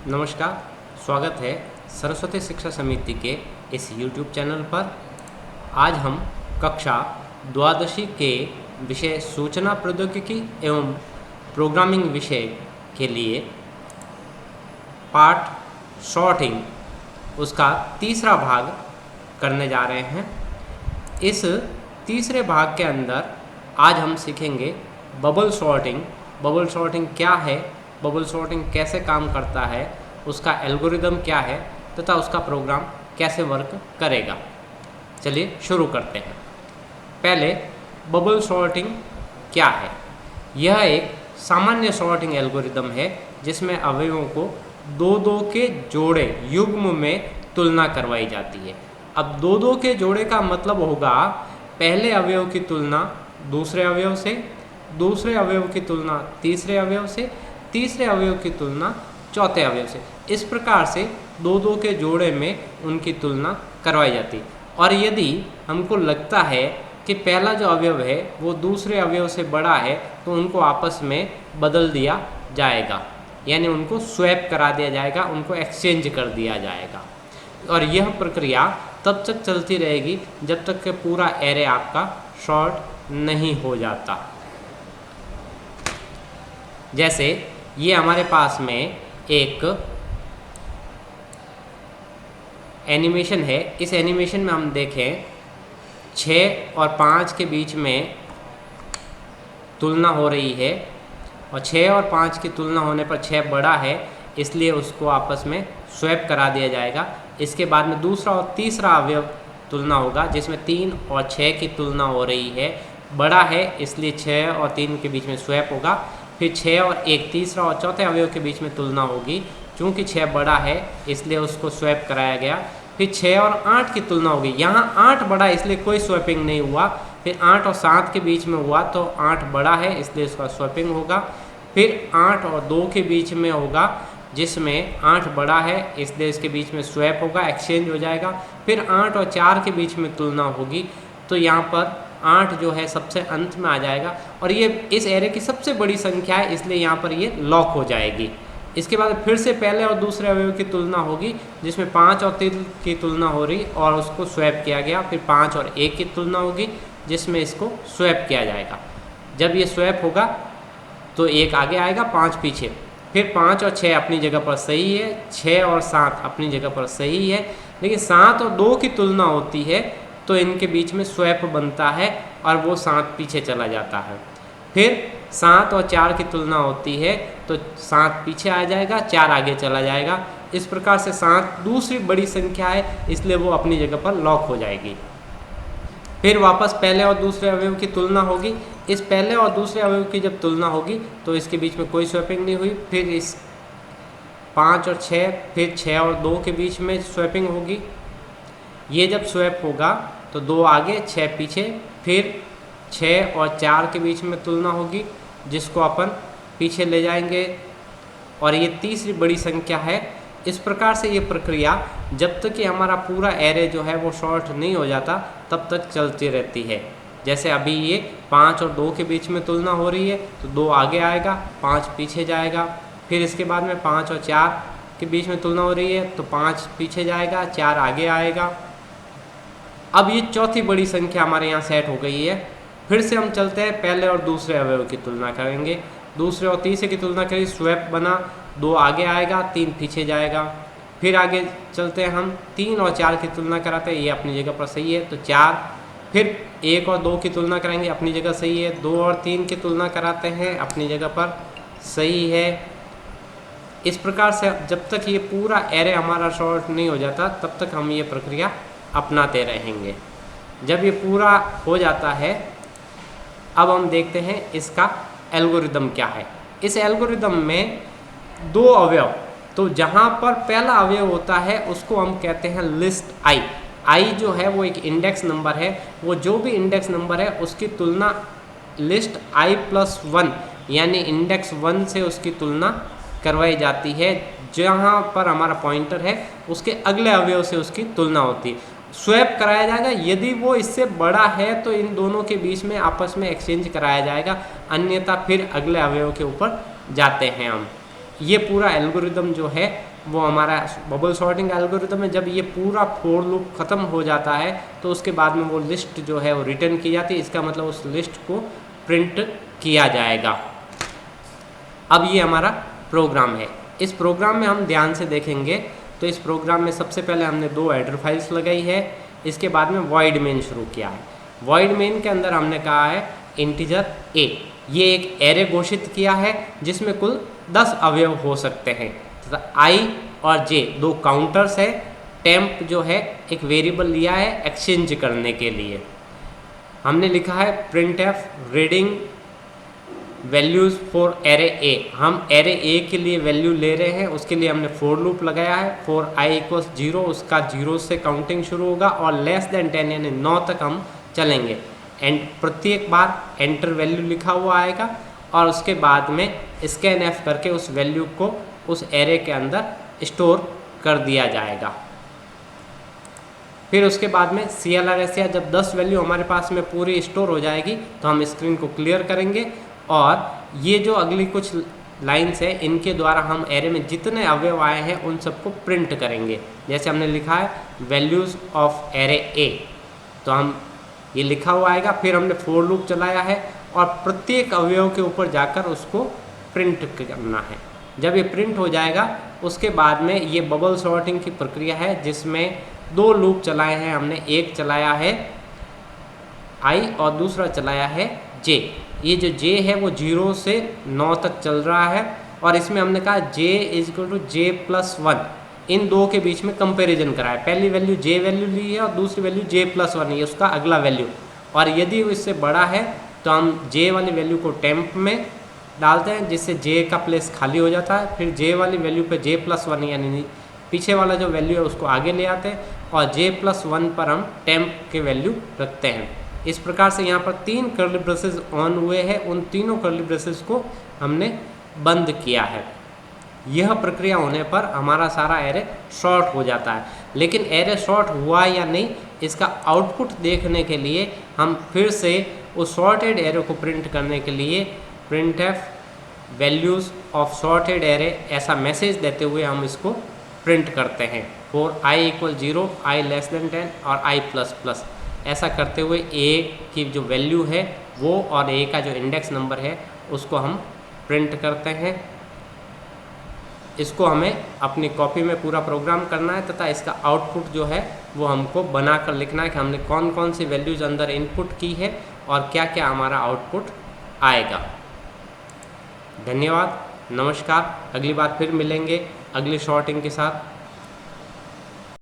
नमस्कार, स्वागत है सरस्वती शिक्षा समिति के इस YouTube चैनल पर। आज हम कक्षा द्वादशी के विषय सूचना प्रौद्योगिकी एवं प्रोग्रामिंग विषय के लिए पाठ सॉर्टिंग उसका तीसरा भाग करने जा रहे हैं। इस तीसरे भाग के अंदर आज हम सीखेंगे बबल सॉर्टिंग। बबल सॉर्टिंग क्या है, बबल सॉर्टिंग कैसे काम करता है, उसका एल्गोरिदम क्या है तथा उसका प्रोग्राम कैसे वर्क करेगा। चलिए शुरू करते हैं। पहले बबल सॉर्टिंग क्या है। यह एक सामान्य सॉर्टिंग एल्गोरिदम है जिसमें अवयवों को दो दो के जोड़े युग्म में तुलना करवाई जाती है। अब दो दो के जोड़े का मतलब होगा पहले अवयव की तुलना दूसरे अवयव से, दूसरे अवयव की तुलना तीसरे अवयव से, तीसरे अवयव की तुलना चौथे अवयव से। इस प्रकार से दो दो के जोड़े में उनकी तुलना करवाई जाती। और यदि हमको लगता है कि पहला जो अवयव है वो दूसरे अवयव से बड़ा है तो उनको आपस में बदल दिया जाएगा, यानी उनको स्वैप करा दिया जाएगा, उनको एक्सचेंज कर दिया जाएगा। और यह प्रक्रिया तब तक चलती रहेगी जब तक कि पूरा एरे आपका शॉर्ट नहीं हो जाता। जैसे ये हमारे पास में एक एनिमेशन है। इस एनिमेशन में हम देखें 6 और 5 के बीच में तुलना हो रही है और 6 और 5 की तुलना होने पर 6 बड़ा है, इसलिए उसको आपस में स्वैप करा दिया जाएगा। इसके बाद में दूसरा और तीसरा अवयव तुलना होगा जिसमें 3 और 6 की तुलना हो रही है। बड़ा है इसलिए 6 और 3 के बीच में स्वैप होगा। फिर 6 और 1 तीसरा और चौथे अवयव के बीच में तुलना होगी। चूँकि 6 बड़ा है इसलिए उसको स्वैप कराया गया। फिर 6 और 8 की तुलना होगी। यहाँ 8 बड़ा है इसलिए कोई स्वैपिंग नहीं हुआ। फिर 8 और 7 के बीच में हुआ तो 8 बड़ा है इसलिए उसका स्वैपिंग होगा। फिर 8 और 2 के बीच में होगा जिसमें 8 बड़ा है इसलिए इसके बीच में स्वैप होगा, एक्सचेंज हो जाएगा। फिर 8 और 4 के बीच में तुलना होगी तो यहाँ पर 8 जो है सबसे अंत में आ जाएगा और ये इस एरे की सबसे बड़ी संख्या है इसलिए यहाँ पर ये लॉक हो जाएगी। इसके बाद फिर से पहले और दूसरे अवयव की तुलना होगी जिसमें 5 और 3 की तुलना हो रही और उसको स्वैप किया गया। फिर 5 और 1 की तुलना होगी जिसमें इसको स्वैप किया जाएगा। जब ये स्वैप होगा तो 1 आगे आएगा, 5 पीछे। फिर 5 और 6 अपनी जगह पर सही है, 6 और 7 अपनी जगह पर सही है, लेकिन 7 और 2 की तुलना होती है तो इनके बीच में स्वैप बनता है और वो 7 पीछे चला जाता है। फिर 7 और 4 की तुलना होती है तो 7 पीछे आ जाएगा, 4 आगे चला जाएगा। इस प्रकार से 7 दूसरी बड़ी संख्या है इसलिए वो अपनी जगह पर लॉक हो जाएगी। फिर वापस पहले और दूसरे अवयव की तुलना होगी। इस पहले और दूसरे अवयव की जब तुलना होगी तो इसके बीच में कोई स्वैपिंग नहीं हुई। फिर इस 5 और 6, फिर 6 और 2 के बीच में स्वैपिंग होगी। ये जब स्वैप होगा तो 2 आगे 6 पीछे। फिर 6 और 4 के बीच में तुलना होगी जिसको अपन पीछे ले जाएंगे और ये तीसरी बड़ी संख्या है। इस प्रकार से ये प्रक्रिया जब तक कि हमारा पूरा एरे जो है वो शॉर्ट नहीं हो जाता तब तक चलती रहती है। जैसे अभी ये 5 और 2 के बीच में तुलना हो रही है तो 2 आगे आएगा, 5 पीछे जाएगा। फिर इसके बाद में 5 और 4 के बीच में तुलना हो रही है तो 5 पीछे जाएगा, 4 आगे आएगा। अब ये चौथी बड़ी संख्या हमारे यहाँ सेट हो गई है। फिर से हम चलते हैं, पहले और दूसरे अवयव की तुलना करेंगे। दूसरे और तीसरे की तुलना करेंगे, स्वैप बना, 2 आगे आएगा, 3 पीछे जाएगा। फिर आगे चलते हैं हम, 3 और 4 की तुलना कराते हैं, ये अपनी जगह पर सही है तो 4। फिर 1 और 2 की तुलना करेंगे, अपनी जगह सही है। 2 और 3 की तुलना कराते हैं, अपनी जगह पर सही है। इस प्रकार से जब तक ये पूरा एरे हमारा शॉर्ट नहीं हो जाता तब तक हम ये प्रक्रिया अपनाते रहेंगे। जब ये पूरा हो जाता है अब हम देखते हैं इसका एल्गोरिदम क्या है। इस एल्गोरिदम में 2 अवयव, तो जहाँ पर पहला अवयव होता है उसको हम कहते हैं लिस्ट आई। आई जो है वो एक इंडेक्स नंबर है, वो जो भी इंडेक्स नंबर है उसकी तुलना लिस्ट आई प्लस 1 यानी इंडेक्स 1 से उसकी तुलना करवाई जाती है। जहाँ पर हमारा पॉइंटर है उसके अगले अवयव से उसकी तुलना होती है। स्वैप कराया जाएगा, यदि वो इससे बड़ा है तो इन दोनों के बीच में आपस में एक्सचेंज कराया जाएगा, अन्यथा फिर अगले अवयव के ऊपर जाते हैं हम। ये पूरा एल्गोरिदम जो है वो हमारा बबल सॉर्टिंग एल्गोरिदम है। जब ये पूरा फॉर लूप ख़त्म हो जाता है तो उसके बाद में वो लिस्ट जो है वो रिटर्न की जाती है। इसका मतलब उस लिस्ट को प्रिंट किया जाएगा। अब ये हमारा प्रोग्राम है। इस प्रोग्राम में हम ध्यान से देखेंगे तो इस प्रोग्राम में सबसे पहले हमने 2 हेडर फाइल्स लगाई है। इसके बाद में वॉइड मेन शुरू किया है। वॉइड मेन के अंदर हमने कहा है इंटीजर a, ये एक एरे घोषित किया है जिसमें कुल 10 अवयव हो सकते हैं तथा i और j 2 काउंटर्स है। टेम्प जो है एक वेरिएबल लिया है एक्सचेंज करने के लिए। हमने लिखा है printf reading values for array A. हम एरे ए के लिए वैल्यू ले रहे हैं, उसके लिए हमने फॉर लूप लगाया है। फॉर i = 0, उसका 0 से काउंटिंग शुरू होगा और लेस देन 10 यानी 9 तक हम चलेंगे। एंड प्रत्येक बार एंटर वैल्यू लिखा हुआ आएगा और उसके बाद में स्कैन एफ करके उस वैल्यू को उस एरे के अंदर स्टोर कर दिया जाएगा। फिर उसके बाद में CLR जब 10 वैल्यू हमारे पास में पूरी स्टोर हो जाएगी तो हम स्क्रीन को क्लियर करेंगे और ये जो अगली कुछ लाइन्स है इनके द्वारा हम एरे में जितने अवयव आए हैं उन सबको प्रिंट करेंगे। जैसे हमने लिखा है वैल्यूज़ ऑफ एरे ए, तो हम ये लिखा हुआ आएगा। फिर हमने फॉर लूप चलाया है और प्रत्येक अवयव के ऊपर जाकर उसको प्रिंट करना है। जब ये प्रिंट हो जाएगा उसके बाद में ये बबल सॉर्टिंग की प्रक्रिया है जिसमें 2 लूप चलाए हैं हमने। एक चलाया है i और दूसरा चलाया है j। ये जो j है वो 0 से 9 तक चल रहा है और इसमें हमने कहा j = j+1। इन 2 के बीच में कंपैरिजन करा है। पहली वैल्यू j वैल्यू ली है और दूसरी वैल्यू j+1 है, उसका अगला वैल्यू। और यदि वो इससे बड़ा है तो हम j वाली वैल्यू को टेम्प में डालते हैं जिससे j का प्लेस खाली हो जाता है। फिर j वाली वैल्यू पे j+1 यानी पीछे वाला जो वैल्यू है उसको आगे ले आते हैं और j+1 पर हम टेम्प के वैल्यू रखते हैं। इस प्रकार से यहाँ पर 3 कर्ली ब्रेसेस ऑन हुए हैं, उन तीनों कर्ली ब्रेसेस को हमने बंद किया है। यह प्रक्रिया होने पर हमारा सारा एरे शॉर्ट हो जाता है। लेकिन एरे शॉर्ट हुआ या नहीं इसका आउटपुट देखने के लिए हम फिर से उस शॉर्टेड एरे को प्रिंट करने के लिए printf values of shorted array ऐसा मैसेज देते हुए हम इसको प्रिंट करते हैं। फॉर i = 0, i <10 और i++। ऐसा करते हुए a की जो वैल्यू है वो और a का जो इंडेक्स नंबर है उसको हम प्रिंट करते हैं। इसको हमें अपनी कॉपी में पूरा प्रोग्राम करना है तथा इसका आउटपुट जो है वो हमको बना कर लिखना है कि हमने कौन कौन सी वैल्यूज़ अंदर इनपुट की है और क्या क्या हमारा आउटपुट आएगा। धन्यवाद, नमस्कार। अगली बार फिर मिलेंगे अगली शॉर्टिंग के साथ।